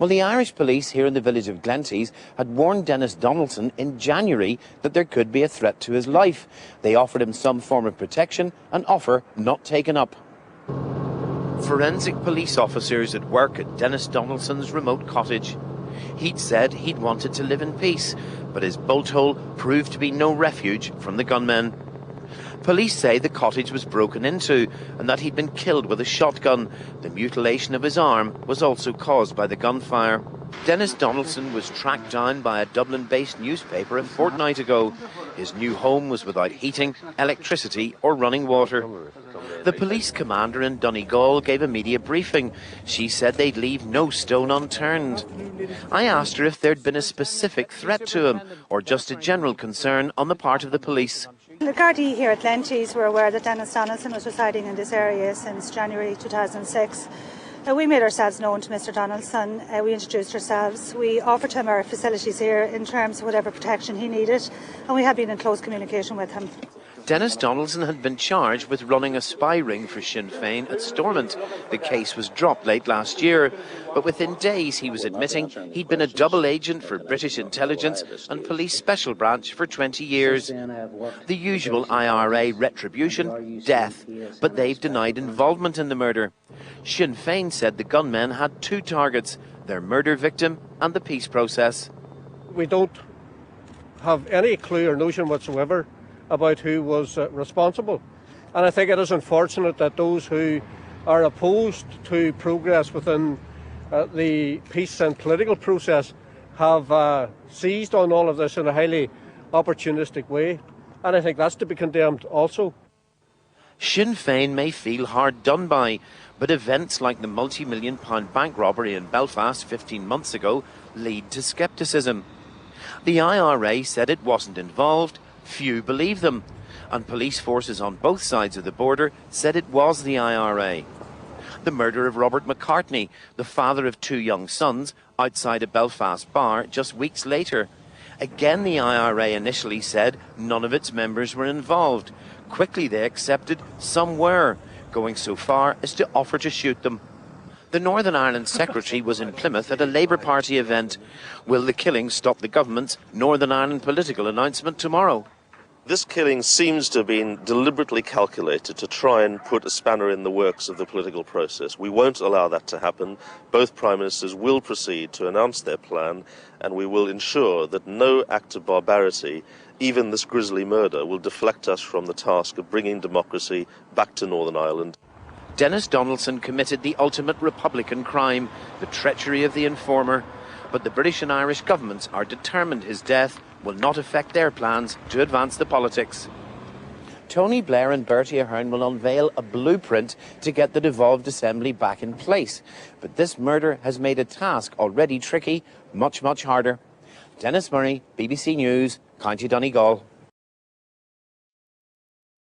Well, the Irish police here in the village of Glenties had warned Denis Donaldson in January that there could be a threat to his life. They offered him some form of protection, an offer not taken up. Forensic police officers at work at Denis Donaldson's remote cottage. He'd said he'd wanted to live in peace, but his bolt hole proved to be no refuge from the gunmen. Police say the cottage was broken into and that he'd been killed with a shotgun. The mutilation of his arm was also caused by the gunfire. Denis Donaldson was tracked down by a Dublin-based newspaper a fortnight ago. His new home was without heating, electricity or running water. The police commander in Donegal gave a media briefing. She said they'd leave no stone unturned. I asked her if there'd been a specific threat to him or just a general concern on the part of the police. The Gardai here at Glenties were aware that Denis Donaldson was residing in this area since January 2006. We made ourselves known to Mr Donaldson, we introduced ourselves, we offered him our facilities here in terms of whatever protection he needed, and we have been in close communication with him. Denis Donaldson had been charged with running a spy ring for Sinn Féin at Stormont. The case was dropped late last year, but within days he was admitting he'd been a double agent for British intelligence and police special branch for 20 years. The usual IRA retribution, death, but they've denied involvement in the murder. Sinn Féin said the gunmen had two targets, their murder victim and the peace process. We don't have any clue or notion whatsoever about who was responsible. And I think it is unfortunate that those who are opposed to progress within the peace and political process have seized on all of this in a highly opportunistic way. And I think that's to be condemned also. Sinn Féin may feel hard done by, but events like the multi-million-pound bank robbery in Belfast 15 months ago lead to scepticism. The IRA said it wasn't involved. Few believe them, and police forces on both sides of the border said it was the IRA. The murder of Robert McCartney, the father of two young sons, outside a Belfast bar just weeks later. Again, the IRA initially said none of its members were involved. Quickly they accepted some were, going so far as to offer to shoot them. The Northern Ireland Secretary was in Plymouth at a Labour Party event. Will the killing stop the government's Northern Ireland political announcement tomorrow? This killing seems to have been deliberately calculated to try and put a spanner in the works of the political process. We won't allow that to happen. Both Prime Ministers will proceed to announce their plan, and we will ensure that no act of barbarity, even this grisly murder, will deflect us from the task of bringing democracy back to Northern Ireland. Denis Donaldson committed the ultimate Republican crime, the treachery of the informer. But the British and Irish governments are determined his death will not affect their plans to advance the politics. Tony Blair and Bertie Ahern will unveil a blueprint to get the devolved assembly back in place. But this murder has made a task already tricky much, much harder. Dennis Murray, BBC News, County Donegal.